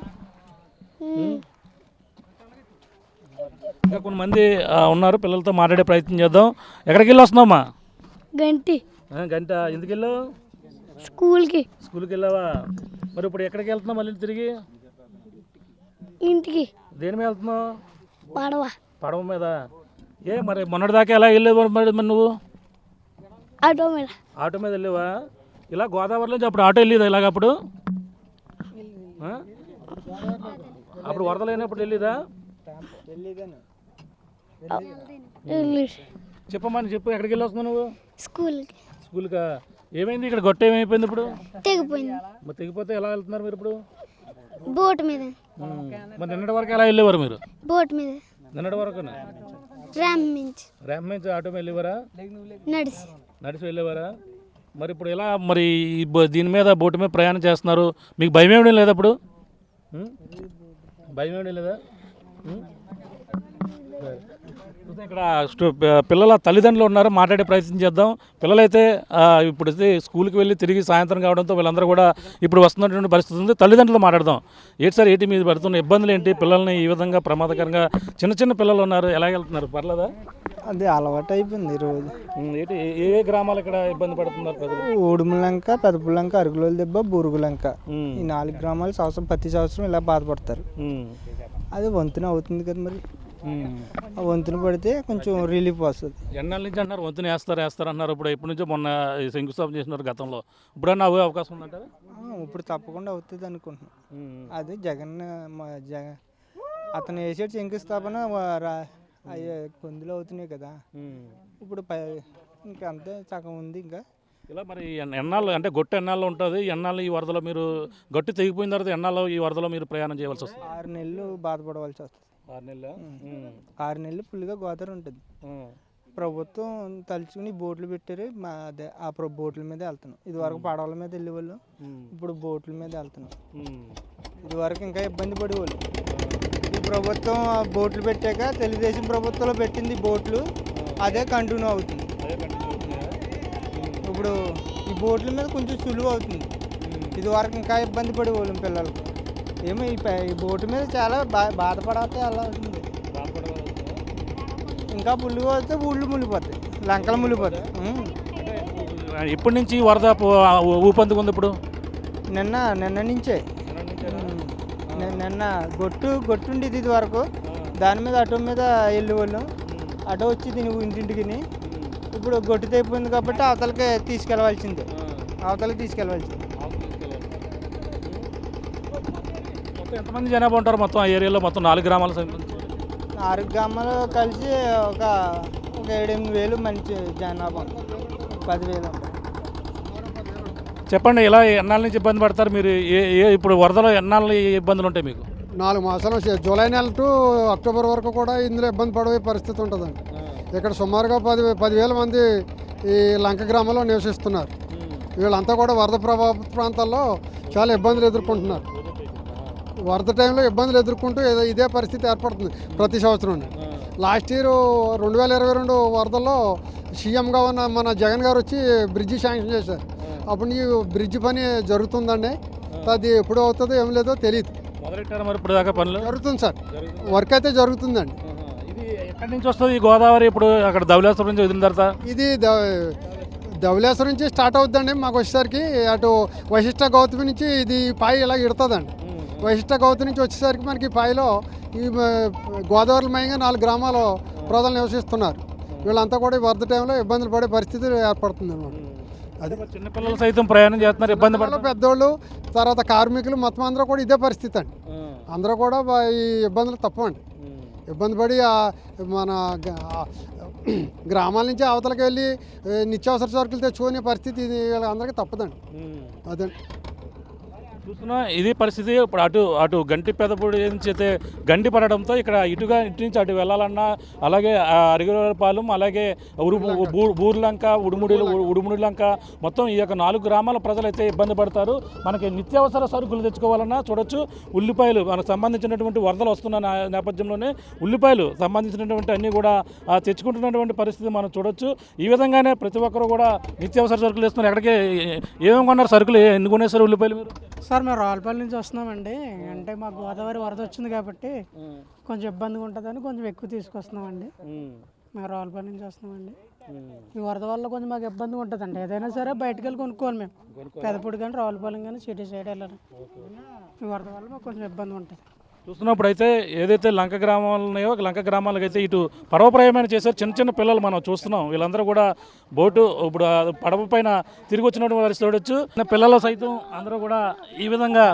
ఇంకా కొంతమంది ఉన్నారు, పిల్లలతో మాట్లాడే ప్రయత్నం చేద్దాం. ఎక్కడికి వెళ్ళి వస్తున్నావమ్మా? గంట. ఎందుకు వెళ్ళావు? స్కూల్కి వెళ్ళావా? మరి ఇప్పుడు ఎక్కడికి వెళ్తున్నావు మళ్ళీ తిరిగి? ఇంటికి. దేని మీద వెళ్తున్నావు? పడవ మీద. మరి మొన్నటిదాకా ఎలా వెళ్ళేవు మరి నువ్వు? ఆటో మీద వెళ్ళేవా? ఇలా గోదావరి నుంచి అప్పుడు ఆటో వెళ్ళేదా ఇలాగ? అప్పుడు ఆ? అప్పుడు వరద లేనప్పుడు తెలీదా? చెప్పమ్మని చెప్పు, ఎక్కడికి వెళ్ళి వస్తున్నావు నువ్వు? స్కూల్కి స్కూల్కా? ఏమైంది ఇక్కడ? గొట్ట ఏమైపోయింది ఇప్పుడు? తెగిపోయింది. మరి తెగిపోతే ఎలా వెళ్తున్నారు మీరు ఇప్పుడు? బోట్ మీద మరి నిన్నటి వరకు ఎలా వెళ్ళేవారు మీరు? బోట్ మీద నిన్నటి వరకు ర్యామ్ మించి ర్యాంప్ నుంచి ఆటో మీద వెళ్ళేవారా? నడిచి నడిచి వెళ్ళేవారా? మరి ఇప్పుడు ఎలా మరి దీని మీద బోటు మీద ప్రయాణం చేస్తున్నారు, మీకు భయం ఏమిటి లేదా అప్పుడు? భయం ఏమిటి లేదా? ఇక్కడ పిల్లల తల్లిదండ్రులు ఉన్నారు, మాట్లాడే ప్రయత్నం చేద్దాం. పిల్లలైతే ఇప్పుడు స్కూల్కి వెళ్ళి తిరిగి సాయంత్రం కావడంతో వీళ్ళందరూ కూడా ఇప్పుడు వస్తున్నటువంటి పరిస్థితి ఉంది. తల్లిదండ్రులు మాట్లాడదాం. ఏంటి సార్, ఏంటి మీద పడుతున్న ఇబ్బందులు ఏంటి? పిల్లల్ని ఈ విధంగా ప్రమాదకరంగా చిన్న చిన్న పిల్లలు ఉన్నారు, ఎలాగెళ్తున్నారు? పర్లేదా? అది అలవాటు అయిపోయింది రోజు. ఏంటి ఏ గ్రామాలు ఇక్కడ ఇబ్బంది పడుతున్నారు ప్రజలు? ఊడుములంక, పెదపులంక, అరుగులోల దెబ్బ, బూరుగులంక, ఈ 4 గ్రామాలు ప్రతి సంవత్సరం ఇలా బాధపడతారు. అది వంతున అవుతుంది కదా, మరి ఆ వంతున పడితే కొంచెం రిలీఫ్ వస్తుంది. ఎన్నాళ్ళ నుంచి అంటున్నారు వంతుని వేస్తారు అన్నారు. ఇప్పుడు ఎప్పటి నుంచో మొన్న శంకుస్థాపన చేసినారు గతంలో. ఇప్పుడన్నా అవే అవకాశం ఉందంటారా? ఇప్పుడు తప్పకుండా అవుతుంది అనుకుంటున్నాం. అది జగన్ అతను వేసేటి శంకుస్థాపన అయ్యే కొందులు అవుతున్నాయి కదా. ఇప్పుడు ఇంకా అంతే సగం ఉంది. ఇంకా ఇలా మరి ఎన్నాళ్ళు అంటే గొట్టు ఎన్నాళ్ళు ఉంటుంది? ఎన్నాళ్ళు ఈ వరదలో మీరు గట్టు తెగిపోయిన తర్వాత ఎన్నాళ్ళు ఈ వరదలో మీరు ప్రయాణం చేయవలసి వస్తుంది? 6 నెలలు బాధపడవలసి వస్తుంది. 6 నెలలు? 6 నెలలు ఫుల్గా గోదావరి ఉంటుంది. ప్రభుత్వం తలుచుకుని బోట్లు పెట్టారు. అదే ఆ బోట్ల మీద వెళ్తున్నాం. ఇది వరకు పడవల మీద వెళ్ళేవాళ్ళు, ఇప్పుడు బోట్ల మీద వెళ్తున్నాం. ఇది వరకు ఇంకా ఇబ్బంది పడేవాళ్ళు. ఈ ప్రభుత్వం బోట్లు పెట్టాక తెలుగుదేశం ప్రభుత్వంలో పెట్టింది బోట్లు, అదే కంటిన్యూ అవుతుంది. ఇప్పుడు ఈ బోట్ల మీద కొంచెం సులువు అవుతుంది. ఇది వరకు ఇంకా ఇబ్బంది పడేవాళ్ళు పిల్లలకు. ఏమో ఈ బోటు మీద చాలా బాధపడితే అలా అవుతుంది. ఇంకా పుల్లుగా వస్తే ఊళ్ళు మునిగిపోతాయి, లంకలు మునిగిపోతాయి. ఇప్పటి నుంచి వరద ఊపందుకుంది ఇప్పుడు? నిన్న నుంచే. నిన్న గొట్టుండేది ఇది వరకు. దాని మీద ఆటో మీద వెళ్ళేవాళ్ళం. ఆటో వచ్చి దీని ఇంటింటికి. ఇప్పుడు గొట్టు తెగిపోయింది కాబట్టి అవతలకి తీసుకెళ్ళవలసిందే. మొత్తం ఎంతమంది జనాభా ఉంటారు మొత్తం ఆ ఏరియాలో? మొత్తం 4 గ్రామాల 4 గ్రామాలు కలిసి ఒక 7-8 వేలు మంచి జనాభా, 10,000. చెప్పండి, ఇలా ఎన్నాళ్ళ నుంచి ఇబ్బంది పడతారు మీరు? ఇప్పుడు వరదలో ఎన్నాళ్ళు ఇబ్బందులు ఉంటాయి మీకు? 4 మాసాలు, జూలై నెల టు అక్టోబర్ వరకు కూడా ఇందులో ఇబ్బంది పడే పరిస్థితి ఉంటుందండి. ఇక్కడ సుమారుగా 10,000 మంది ఈ లంక గ్రామంలో నివసిస్తున్నారు. వీళ్ళంతా కూడా వరద ప్రభావిత ప్రాంతాల్లో చాలా ఇబ్బందులు ఎదుర్కొంటున్నారు. వరద టైంలో ఇబ్బందులు ఎదుర్కొంటూ ఇదే పరిస్థితి ఏర్పడుతుంది ప్రతి సంవత్సరం. లాస్ట్ ఇయర్ 2022 వరదల్లో సీఎంగా ఉన్న మన జగన్ గారు వచ్చి బ్రిడ్జి శాంక్షన్ చేశారు. అప్పుడు ఈ బ్రిడ్జి పని జరుగుతుందండి. అది ఎప్పుడు అవుతుందో ఏం లేదో తెలియదు. మరి ఇప్పుడు దాకా పనులు జరుగుతుంది సార్, వర్క్ అయితే జరుగుతుందండి. ఇది ఎక్కడి నుంచి వస్తుంది ఈ గోదావరి? ఇప్పుడు అక్కడ ధవళేశ్వరం నుంచి వదిలిన తర్వాత ఇది ధవళేశ్వరం నుంచి స్టార్ట్ అవుతుందండి. మాకు వచ్చేసరికి అటు వశిష్ఠ గౌతమి నుంచి ఇది పాయి ఇలా ఇడుతుందండి. వశిష్ఠ గౌతమి నుంచి వచ్చేసరికి మనకి పాయిలో ఈ గోదావరి మయంగా 4 గ్రామాల ప్రజలు నివసిస్తున్నారు. వీళ్ళంతా కూడా వరద టైంలో ఇబ్బందులు పడే పరిస్థితి ఏర్పడుతుంది అన్నమాట. అదే చిన్నపిల్లలు సైతం ప్రయాణం చేస్తున్నారు, ఇబ్బంది పడుతున్నారు. పెద్దోళ్ళు, తర్వాత కార్మికులు మొత్తం అందరూ కూడా ఇదే పరిస్థితి అండి. అందరూ కూడా ఈ ఇబ్బందులు తప్పండి. ఇబ్బంది పడి మన గ్రామాల నుంచి అవతలకి వెళ్ళి నిత్యావసర సరుకులు తెచ్చుకునే పరిస్థితి వీళ్ళందరికీ తప్పదండి. అదండి చూస్తున్నా ఇది పరిస్థితి. ఇప్పుడు అటు గంటి పెదపూడి నుంచి అయితే గండి పడడంతో ఇక్కడ ఇటు నుంచి అటు వెళ్ళాలన్నా, అలాగే అరిగపాలెం, అలాగే బూర్లంక, ఉడుముడిలంక, మొత్తం ఈ యొక్క 4 గ్రామాల ప్రజలు అయితే ఇబ్బంది పడతారు. మనకి నిత్యావసర సరుకులు తెచ్చుకోవాలన్నా చూడొచ్చు. ఉల్లిపాయలు మనకు సంబంధించినటువంటి వరదలు వస్తున్న నేపథ్యంలోనే ఉల్లిపాయలు సంబంధించినటువంటి అన్నీ కూడా తెచ్చుకుంటున్నటువంటి పరిస్థితి మనం చూడొచ్చు. ఈ విధంగానే ప్రతి ఒక్కరు కూడా నిత్యావసర సరుకులు వేస్తున్నారు. ఎక్కడికి ఏమేమి కొన్నారు సరుకులు? ఎన్ని కొనేసారు ఉల్లిపాయలు మీరు? సార్ మేము రావులపల్లి నుంచి వస్తున్నామండి. అంటే మాకు గోదావరి వరద వచ్చింది కాబట్టి కొంచెం ఇబ్బందిగా ఉంటుందని కొంచెం ఎక్కువ తీసుకొస్తున్నామండి. మేము రావులపల్లి నుంచి వస్తున్నామండి. ఈ వరద వల్ల కొంచెం మాకు ఇబ్బందిగా ఉంటుందండి. ఏదైనా సరే బయటకు వెళ్ళి కొనుక్కోవాలి మేము. పెదపూడి కానీ రావులపల్లి కానీ సిటీ సైడ్ వెళ్ళాలి. ఈ వరద వల్ల మాకు కొంచెం ఇబ్బంది ఉంటుంది. చూస్తున్నప్పుడు అయితే ఏదైతే లంక గ్రామాలు ఉన్నాయో లంక గ్రామాలకు అయితే ఇటు పడవ ప్రయాణం చేశారు చిన్న చిన్న పిల్లలు మనం చూస్తున్నాం. వీళ్ళందరూ కూడా బోటు ఇప్పుడు పడవ పైన తిరిగి వచ్చినటువంటి వారు చూడొచ్చు. పిల్లలు సైతం అందరూ కూడా ఈ విధంగా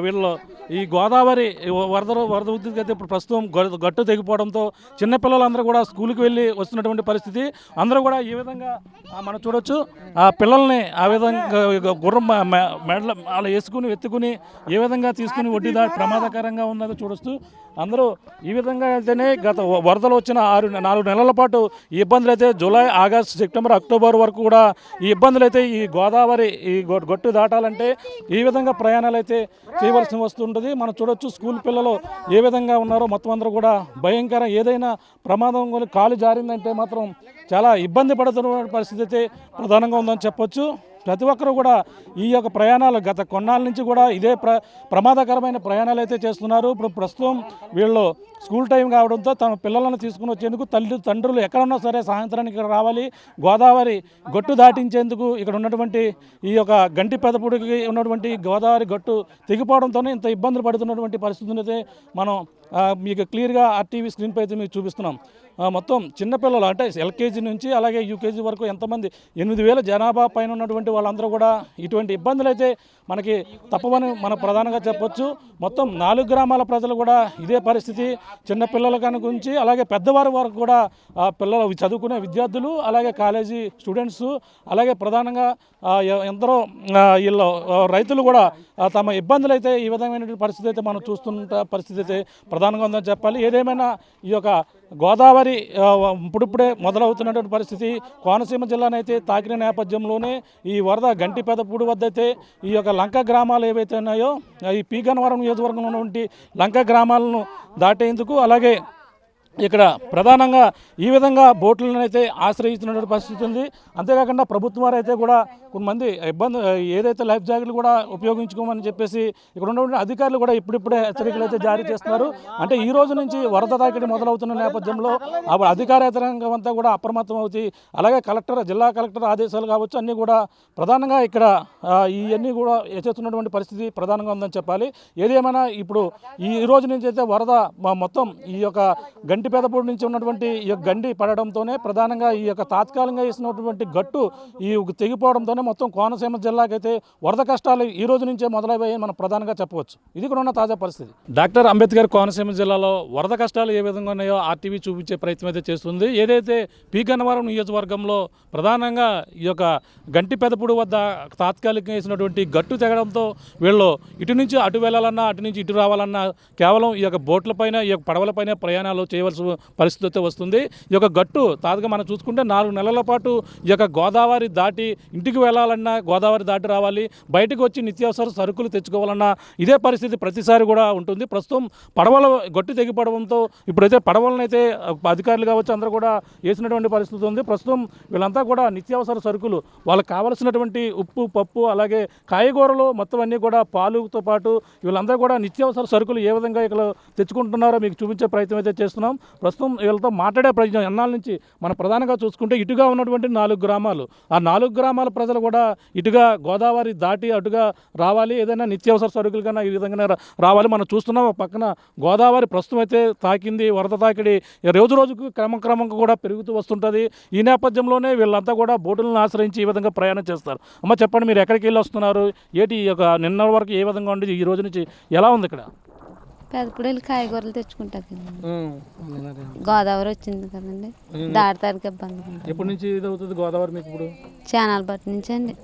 వీళ్ళు ఈ గోదావరి వరద ఉధృతికి అయితే ఇప్పుడు ప్రస్తుతం గట్టు తెగిపోవడంతో చిన్నపిల్లలందరూ కూడా స్కూల్కి వెళ్ళి వస్తున్నటువంటి పరిస్థితి. అందరూ కూడా ఈ విధంగా మనం చూడొచ్చు, ఆ పిల్లల్ని ఆ విధంగా గుర్రం మెడల అలా వేసుకుని ఎత్తుకుని ఏ విధంగా తీసుకుని ఒడ్డు ప్రమాదకరంగా ఉన్నదో చూడొచ్చు. అందరూ ఈ విధంగా అయితేనే గత వరదలు వచ్చిన 4 నెలల పాటు ఈ ఇబ్బందులు అయితే జూలై, ఆగస్టు, సెప్టెంబర్, అక్టోబర్ వరకు కూడా ఈ ఇబ్బందులు అయితే ఈ గోదావరి ఈ గట్టు దాటాలంటే ఈ విధంగా ప్రయాణాలు అయితే చేయవలసి వస్తుంటుంది. మనం చూడొచ్చు స్కూల్ పిల్లలు ఏ విధంగా ఉన్నారో మొత్తం అందరూ కూడా భయంకర ఏదైనా ప్రమాదం కాలు జారిందంటే మాత్రం చాలా ఇబ్బంది పడుతున్న పరిస్థితి అయితే ప్రధానంగా ఉందని చెప్పొచ్చు. ప్రతి ఒక్కరు కూడా ఈ యొక్క ప్రయాణాలు గత కొన్నాళ్ళ నుంచి కూడా ఇదే ప్రమాదకరమైన ప్రయాణాలు అయితే చేస్తున్నారు. ఇప్పుడు ప్రస్తుతం వీళ్ళు స్కూల్ టైం కావడంతో తమ పిల్లలను తీసుకుని వచ్చేందుకు తండ్రులు ఎక్కడున్నా సరే సాయంత్రానికి రావాలి. గోదావరి గట్టు దాటించేందుకు ఇక్కడ ఉన్నటువంటి ఈ యొక్క గంటి పెదపుడికి ఉన్నటువంటి గోదావరి గట్టు తెగిపోవడంతోనే ఇంత ఇబ్బందులు పడుతున్నటువంటి పరిస్థితులు అయితే మనం మీకు క్లియర్గా ఆర్టీవీ స్క్రీన్పై అయితే మీకు చూపిస్తున్నాం. మొత్తం చిన్నపిల్లలు అంటే ఎల్కేజీ నుంచి అలాగే యూకేజీ వరకు ఎంతమంది 8,000 జనాభా పైన ఉన్నటువంటి వాళ్ళందరూ కూడా ఇటువంటి ఇబ్బందులు అయితే మనకి తప్పవని మనం ప్రధానంగా చెప్పొచ్చు. మొత్తం 4 గ్రామాల ప్రజలు కూడా ఇదే పరిస్థితి. చిన్నపిల్లల గురించి అలాగే పెద్దవారి వరకు కూడా పిల్లలు చదువుకునే విద్యార్థులు అలాగే కాలేజీ స్టూడెంట్స్ అలాగే ప్రధానంగా ఎందరో వీళ్ళు రైతులు కూడా తమ ఇబ్బందులు అయితే ఈ విధమైనటువంటి పరిస్థితి అయితే మనం చూస్తున్న పరిస్థితి అయితే ప్రధానంగా ఉందని చెప్పాలి. ఏదేమైనా ఈ యొక్క గోదావరి ఇప్పుడిప్పుడే మొదలవుతున్నటువంటి పరిస్థితి కోనసీమ జిల్లానైతే తాకిన నేపథ్యంలోనే ఈ వరద గంటి పెదపూడి వద్ద అయితే ఈ యొక్క లంక గ్రామాలు ఏవైతే ఉన్నాయో ఈ పి గన్నవరం నియోజకవర్గంలో ఉన్నటువంటి లంక గ్రామాలను దాటేందుకు అలాగే ఇక్కడ ప్రధానంగా ఈ విధంగా బోట్లను అయితే ఆశ్రయిస్తున్నటువంటి పరిస్థితి ఉంది. అంతేకాకుండా ప్రభుత్వం వారు అయితే కూడా కొంతమంది ఇబ్బంది ఏదైతే లైఫ్ జాకెట్లు కూడా ఉపయోగించుకోమని చెప్పేసి ఇక్కడ ఉన్నటువంటి అధికారులు కూడా ఇప్పుడిప్పుడే హెచ్చరికలు అయితే జారీ చేస్తున్నారు. అంటే ఈ రోజు నుంచి వరద తాకిడి మొదలవుతున్న నేపథ్యంలో అధికార యంత్రాంగం అంతా కూడా అప్రమత్తం అవుతాయి. అలాగే జిల్లా కలెక్టర్ ఆదేశాలు కావచ్చు అన్నీ కూడా ప్రధానంగా ఇక్కడ ఇవన్నీ కూడా చేస్తున్నటువంటి పరిస్థితి ప్రధానంగా ఉందని చెప్పాలి. ఏదేమైనా ఇప్పుడు ఈ రోజు నుంచి అయితే వరద మొత్తం ఈ యొక్క గంటి పెదపూడి నుంచి ఉన్నటువంటి ఈ యొక్క గండి పడడంతోనే ప్రధానంగా ఈ యొక్క తాత్కాలికంగా వేసినటువంటి గట్టు ఈ తెగిపోవడంతోనే మొత్తం కోనసీమ జిల్లాకైతే వరద కష్టాలు ఈ రోజు నుంచే మొదలయ్యాయని మనం ప్రధానంగా చెప్పవచ్చు. ఇది కూడా ఉన్న తాజా పరిస్థితి. డాక్టర్ అంబేద్కర్ కోనసీమ జిల్లాలో వరద కష్టాలు ఏ విధంగా ఉన్నాయో ఆర్టీవీ చూపించే ప్రయత్నం అయితే చేస్తుంది. ఏదైతే పి గన్నవరం నియోజకవర్గంలో ప్రధానంగా ఈ యొక్క గంటి పెదపూడి వద్ద తాత్కాలికంగా వేసినటువంటి గట్టు తెగడంతో వీళ్ళు ఇటు నుంచి అటు వెళ్ళాలన్నా అటు నుంచి ఇటు రావాలన్నా కేవలం ఈ యొక్క బోట్లపైన ఈ యొక్క పడవలపైన ప్రయాణాలు చేయవలసి పరిస్థితి అయితే వస్తుంది. ఈ యొక్క గట్టు తాజాగా మనం చూసుకుంటే 4 నెలల పాటు ఈ యొక్క గోదావరి దాటి ఇంటికి వెళ్ళాలన్నా గోదావరి దాటి రావాలి, బయటకు వచ్చి నిత్యావసర సరుకులు తెచ్చుకోవాలన్నా ఇదే పరిస్థితి ప్రతిసారి కూడా ఉంటుంది. ప్రస్తుతం పడవల గట్టు తెగిపడడంతో ఇప్పుడైతే పడవలను అయితే అధికారులు కావచ్చు అందరూ కూడా వేసినటువంటి పరిస్థితి ఉంది. ప్రస్తుతం వీళ్ళంతా కూడా నిత్యావసర సరుకులు వాళ్ళకి కావాల్సినటువంటి ఉప్పు, పప్పు అలాగే కాయగూరలు మొత్తం అన్నీ కూడా పాలుతో పాటు వీళ్ళందరూ కూడా నిత్యావసర సరుకులు ఏ విధంగా ఇక్కడ తెచ్చుకుంటున్నారో మీకు చూపించే ప్రయత్నం అయితే చేస్తున్నాం. ప్రస్తుతం వీళ్ళతో మాట్లాడే ప్రయత్నం ఎన్నాళ్ళ నుంచి మనం ప్రధానంగా చూసుకుంటే ఇటుగా ఉన్నటువంటి 4 గ్రామాలు ఆ 4 గ్రామాల ప్రజలు కూడా ఇటుగా గోదావరి దాటి అటుగా రావాలి, ఏదైనా నిత్యావసర సరుకులు కన్నా ఈ విధంగా రావాలి. మనం చూస్తున్నాం పక్కన గోదావరి ప్రస్తుతం అయితే తాకింది, వరద తాకిడి రోజు రోజుకు క్రమంగా కూడా పెరుగుతూ వస్తుంటుంది. ఈ నేపథ్యంలోనే వీళ్ళంతా కూడా బోటులను ఆశ్రయించి ఈ విధంగా ప్రయాణం చేస్తారు. అమ్మ చెప్పండి, మీరు ఎక్కడికి వెళ్ళి వస్తున్నారు, ఏంటి నిన్న వరకు ఏ విధంగా ఉండేది, ఈ రోజు నుంచి ఎలా ఉంది ఇక్కడ? పెదపూడలు కాయగూరలు తెచ్చుకుంటా గోదావరి వచ్చింది కదండి, దాటడానికి ఇబ్బంది. ఎప్పటి నుంచి ఇది అవుతుంది గోదావరి మీకు? ఇప్పుడు చానాల బట్టి నుంచి అండి.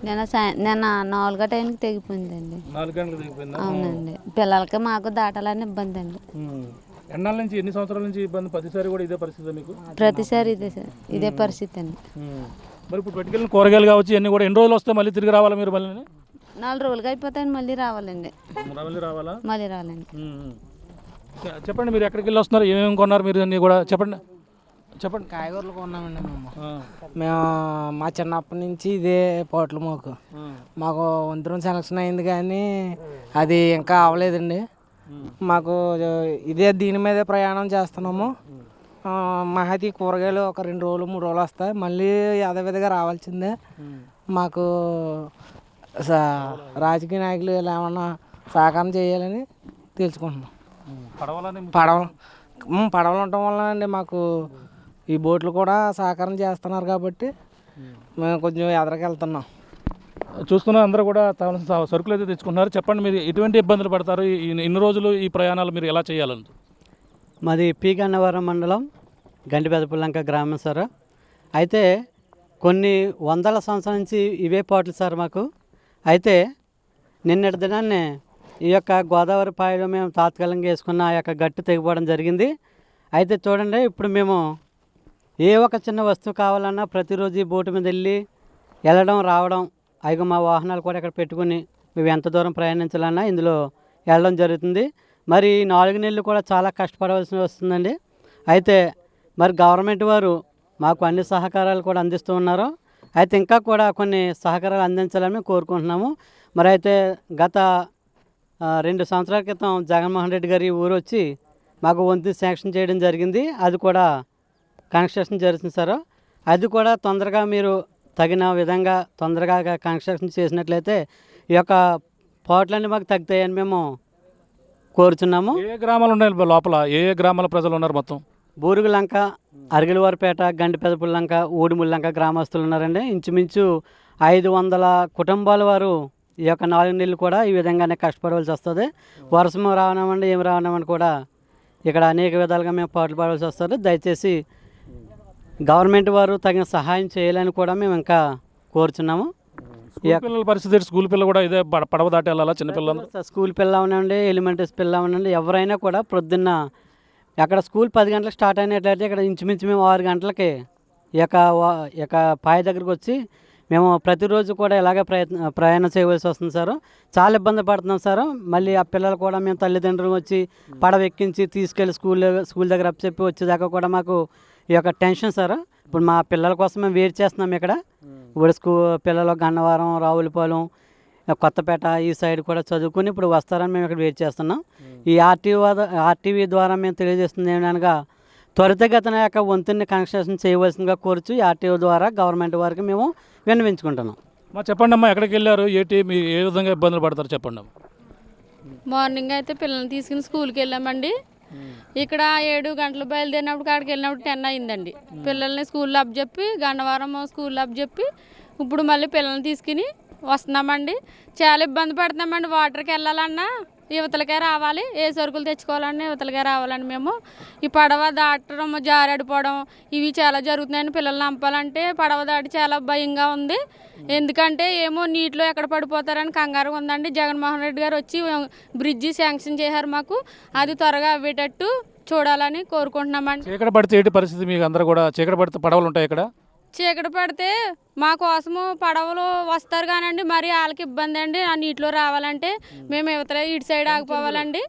నిన్న 4 టైంకి తెగిపోయిందండి. 4 గంటలకు తెగిపోయింది. అవునండి, పిల్లలకి మాకు దాటాలని ఇబ్బంది అండి. ఎన్నాళ్ళ నుంచి, ఎన్ని సంవత్సరాల నుంచి ఇబ్బంది? ప్రతిసారి కూడా ఇదే పరిస్థితి మీకు? ప్రతిసారి ఇదే పరిస్థితి అండి. మరి ఇప్పుడు పెట్టుకెళ్ళిన కూరగాయలు కావచ్చు అన్ని కూడా ఎన్ని రోజులు వస్తే మళ్ళీ తిరిగి రావాలా మీరు? మళ్ళీ 4 రోజులుగా అయిపోతాయని మళ్ళీ రావాలండి. మళ్ళీ రావాలండి. చెప్పండి, మీరు ఎక్కడికి వెళ్ళి వస్తున్నారు, ఏమేమి కొన్నారు మీరు అన్నీ కూడా చెప్పండి. కాయగూరలు కొన్నామండి మేము మా చిన్నప్పటి నుంచి ఇదే పోట్లు. మాకు వంతరం సెలక్షన్ అయింది కానీ అది ఇంకా అవ్వలేదండి. మాకు ఇదే దీని మీదే ప్రయాణం చేస్తున్నాము. మహతి కూరగాయలు ఒక 2 రోజులు 3 రోజులు వస్తాయి, మళ్ళీ యథావిధిగా రావాల్సిందే. మాకు రాజకీయ నాయకులు ఇలా ఏమన్నా సహకారం చేయాలని తెలుసుకుంటున్నాం. పడవలు ఉండటం వల్ల అండి మాకు ఈ బోట్లు కూడా సహకారం చేస్తున్నారు కాబట్టి మేము కొంచెం ఎదరికి వెళ్తున్నాం. చూస్తున్న అందరూ కూడా కావాల్సిన సరుకులు అయితే తెచ్చుకుంటున్నారు. చెప్పండి, మీరు ఎటువంటి ఇబ్బందులు పడతారు? ఇన్ని రోజులు ఈ ప్రయాణాలు మీరు ఎలా చేయాలని? మాది పి గన్నవరం మండలం గండిపెదపుల్లంక గ్రామం సార్. అయితే కొన్ని వందల సంవత్సరాల నుంచి ఇవే పాటలు సార్ మాకు. అయితే నిన్నటి దినాన్నే ఈ యొక్క గోదావరి పాయలో మేము తాత్కాలికంగా వేసుకున్న ఆ యొక్క గట్టు తెగిపోవడం జరిగింది. అయితే చూడండి, ఇప్పుడు మేము ఏ ఒక చిన్న వస్తువు కావాలన్నా ప్రతిరోజు ఈ బోటు మీద వెళ్ళడం రావడం, అయిగా మా వాహనాలు కూడా ఇక్కడ పెట్టుకుని మేము ఎంత దూరం ప్రయాణించాలన్నా ఇందులో వెళ్ళడం జరుగుతుంది. మరి 4 నెలలు కూడా చాలా కష్టపడవలసి వస్తుందండి. అయితే మరి గవర్నమెంట్ వారు మాకు అన్ని సహకారాలు కూడా అందిస్తూ ఉన్నారు. అయితే ఇంకా కూడా కొన్ని సహకారాలు అందించాలని మేము కోరుకుంటున్నాము. మరి అయితే గత 2 సంవత్సరాల క్రితం జగన్మోహన్ రెడ్డి గారి ఊరు వచ్చి మాకు వంతు శాంక్షన్ చేయడం జరిగింది. అది కూడా కన్స్ట్రక్షన్ జరుగుతుంది సార్. అది కూడా తొందరగా మీరు తగిన విధంగా తొందరగా కన్స్ట్రక్షన్ చేసినట్లయితే ఈ యొక్క పోట్లన్నీ మాకు తగ్గుతాయని మేము కోరుచున్నాము. ఏ గ్రామాలు ఉన్నాయి లోపల? ఏ గ్రామాల ప్రజలు ఉన్నారు? మొత్తం బూరుగులంక, అరిగిలవారిపేట, గండిపెదపుల్లంక, ఊడిముల్లంక గ్రామస్తులు ఉన్నారండి. ఇంచుమించు 500 కుటుంబాల వారు ఈ యొక్క 4 నెలలు కూడా ఈ విధంగానే కష్టపడవలసి వస్తుంది. వర్షం రావనమండి ఏమి రావనమని కూడా ఇక్కడ అనేక విధాలుగా మేము పాటలు పాడవలసి వస్తుంది. దయచేసి గవర్నమెంట్ వారు తగిన సహాయం చేయాలని కూడా మేము ఇంకా కోరుచున్నాము. పిల్లల పరిస్థితి, స్కూల్ పిల్లలు కూడా ఇదే పడవ దాటి వెళ్ళాలా? చిన్నపిల్లలు, స్కూల్ పిల్ల ఉండండి, ఎలిమెంటరీస్ పిల్ల ఉండండి, ఎవరైనా కూడా ప్రొద్దున్న అక్కడ స్కూల్ 10 గంటలకు స్టార్ట్ అయినట్లయితే ఇక్కడ ఇంచుమించు మేము 6 గంటలకి ఈ యొక్క పాయ దగ్గరికి వచ్చి మేము ప్రతిరోజు కూడా ఇలాగే ప్రయాణం చేయవలసి వస్తుంది సార్. చాలా ఇబ్బంది పడుతున్నాం సార్. మళ్ళీ ఆ పిల్లలు కూడా మేము తల్లిదండ్రులు వచ్చి పడవ ఎక్కించి తీసుకెళ్ళి స్కూల్ దగ్గర అప్పచెప్పి వచ్చేదాకా కూడా మాకు ఈ యొక్క టెన్షన్ సార్. ఇప్పుడు మా పిల్లల కోసం మేము వెయిట్ చేస్తున్నాం ఇక్కడ. ఇప్పుడు పిల్లలు గన్నవరం, రావులపాలెం, కొత్తపేట ఈ సైడ్ కూడా చదువుకుని ఇప్పుడు వస్తారని మేము ఇక్కడ వెయిట్ చేస్తున్నాం. ఈ ఆర్టీవీ ద్వారా మేము తెలియజేస్తుంది ఏమనగా త్వరితగతిన యొక్క వంతుని కన్స్ట్రక్షన్ చేయవలసిందిగా కోరుచు ఈ ఆర్టీఓ ద్వారా గవర్నమెంట్ వారికి మేము విన్నవించుకుంటున్నాం. చెప్పండి అమ్మా, ఎక్కడికి వెళ్ళారు, ఏంటి, మీ ఏ విధంగా ఇబ్బందులు పడతారు చెప్పండి అమ్మా. మార్నింగ్ అయితే పిల్లల్ని తీసుకుని స్కూల్కి వెళ్ళామండి. ఇక్కడ 7 గంటలు బయలుదేరినప్పుడు కాడికి వెళ్ళినప్పుడు 10 అయిందండి. పిల్లల్ని స్కూల్లో అప్పచెప్పి గన్నవరం స్కూల్లో అప్పచెప్పి ఇప్పుడు మళ్ళీ పిల్లల్ని తీసుకుని వస్తున్నామండి. చాలా ఇబ్బంది పడుతున్నామండి. వాటర్కి వెళ్ళాలన్నా యువతలకే రావాలి, ఏ సరుకులు తెచ్చుకోవాలన్నా యువతలకే రావాలండి. మేము ఈ పడవ దాటడం, జారాడిపోవడం ఇవి చాలా జరుగుతున్నాయండి. పిల్లల్ని పంపాలంటే పడవ దాటి చాలా భయంగా ఉంది. ఎందుకంటే ఏమో నీటిలో ఎక్కడ పడిపోతారని కంగారు ఉందండి. జగన్మోహన్ రెడ్డి గారు వచ్చి బ్రిడ్జి శాంక్షన్ చేశారు మాకు. అది త్వరగా అవ్వేటట్టు చూడాలని కోరుకుంటున్నామండి. చీకటి పడితే ఏంటి పరిస్థితి? మీకు అందరూ కూడా చీకటి పడితే పడవలు ఉంటాయి ఇక్కడ? చీకటి పడితే మా కోసము పడవలు వస్తారు కానండి, మరి వాళ్ళకి ఇబ్బంది అండి. ఆ నీటిలో రావాలంటే మేము ఇవతల ఇటు సైడ్ ఆగిపోవాలండి.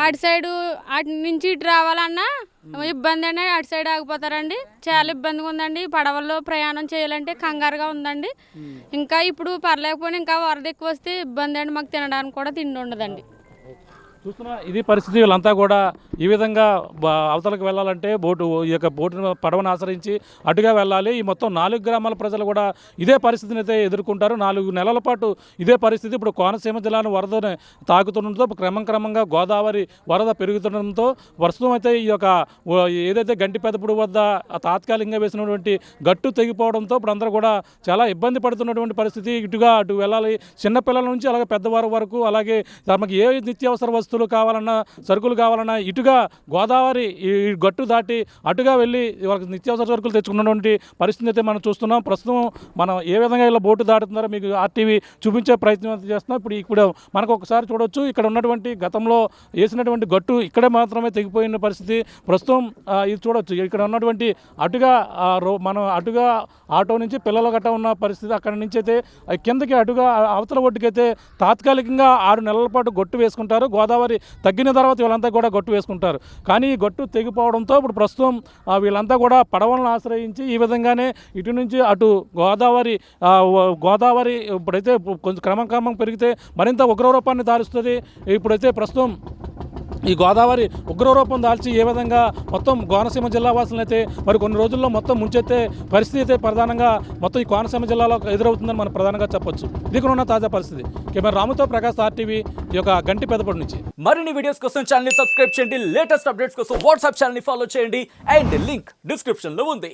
అటు నుంచి ఇటు రావాలన్నా ఇబ్బంది అండి, అటు సైడ్ ఆగిపోతారండి. చాలా ఇబ్బందిగా ఉందండి. పడవల్లో ప్రయాణం చేయాలంటే కంగారుగా ఉందండి. ఇంకా ఇప్పుడు పర్లేకపోయినా ఇంకా వరద ఎక్కువ వస్తే ఇబ్బంది అండి. మాకు తినడానికి కూడా తిండి ఉండదండి. చూస్తున్నా ఇది పరిస్థితి. వీళ్ళంతా కూడా ఈ విధంగా అవతలకు వెళ్ళాలంటే ఈ యొక్క బోటును పడవను ఆశ్రయించి అటుగా వెళ్ళాలి. ఈ మొత్తం 4 గ్రామాల ప్రజలు కూడా ఇదే పరిస్థితిని అయితే ఎదుర్కొంటారు. 4 నెలల పాటు ఇదే పరిస్థితి. ఇప్పుడు కోనసీమ జిల్లాను వరదను తాకుతుండడంతో క్రమంగా గోదావరి వరద పెరుగుతుండడంతో ప్రస్తుతం అయితే ఈ యొక్క ఏదైతే గంటిపెదపుడు వద్ద తాత్కాలికంగా వేసినటువంటి గట్టు తెగిపోవడంతో ఇప్పుడు అందరూ కూడా చాలా ఇబ్బంది పడుతున్నటువంటి పరిస్థితి. అటు వెళ్ళాలి, చిన్నపిల్లల నుంచి అలాగే పెద్దవారి వరకు, అలాగే తమకు ఏ నిత్యావసర వస్తువులు కావాలన్నా, సరుకులు కావాలన్నా ఇటుగా గోదావరి ఈ గట్టు దాటి అటుగా వెళ్ళి వాళ్ళకి నిత్యావసర సరుకులు తెచ్చుకున్నటువంటి పరిస్థితి అయితే మనం చూస్తున్నాం. ప్రస్తుతం మనం ఏ విధంగా ఇలా బోటు దాటుతున్నారో మీకు ఆర్టీవీ చూపించే ప్రయత్నం చేస్తున్నాం. ఇప్పుడు మనకు ఒకసారి చూడవచ్చు, ఇక్కడ ఉన్నటువంటి గతంలో వేసినటువంటి గట్టు ఇక్కడే మాత్రమే తెగిపోయిన పరిస్థితి. ప్రస్తుతం ఇది చూడవచ్చు, ఇక్కడ ఉన్నటువంటి అటుగా మనం అటుగా ఆటో నుంచి పిల్లల గట్ట ఉన్న పరిస్థితి. అక్కడి నుంచి అయితే కిందకి అటుగా అవతల ఒడ్డుకైతే తాత్కాలికంగా 6 నెలల పాటు గట్టు వేసుకుంటారు. గోదావరి తగ్గిన తర్వాత వీళ్ళంతా కూడా గట్టు వేసుకుంటారు. కానీ ఈ గట్టు తెగిపోవడంతో ఇప్పుడు ప్రస్తుతం వీళ్ళంతా కూడా పడవలను ఆశ్రయించి ఈ విధంగానే ఇటు నుంచి అటు గోదావరి ఇప్పుడైతే కొంచెం క్రమం పెరిగితే మరింత ఉగ్రరూపాన్ని దాలుస్తుంది. ఇప్పుడైతే ప్రస్తుతం ఈ గోదావరి ఉగ్రరూపం దాల్చి ఏ విధంగా మొత్తం కోనసీమ జిల్లా వాసులను అయితే మరి కొన్ని రోజుల్లో మొత్తం ముంచెత్తే పరిస్థితి అయితే ప్రధానంగా మొత్తం ఈ కోనసీమ జిల్లాలో ఎదురవుతుందని మనం ప్రధానంగా చెప్పొచ్చు. ఇది ఉన్న తాజా పరిస్థితి. కెమెరా రాముతో ప్రకాష్, ఆర్టీవీ, ఈ యొక్క గంటిపెదపుడు నుంచి. మరిన్ని వీడియోస్ కోసం ఛానల్ ని సబ్స్క్రైబ్ చేయండి. లేటెస్ట్ అప్డేట్స్ కోసం వాట్సాప్ ఛానల్ ని ఫాలో చేయండి. అండ్ లింక్ డిస్క్రిప్షన్ లో ఉంది.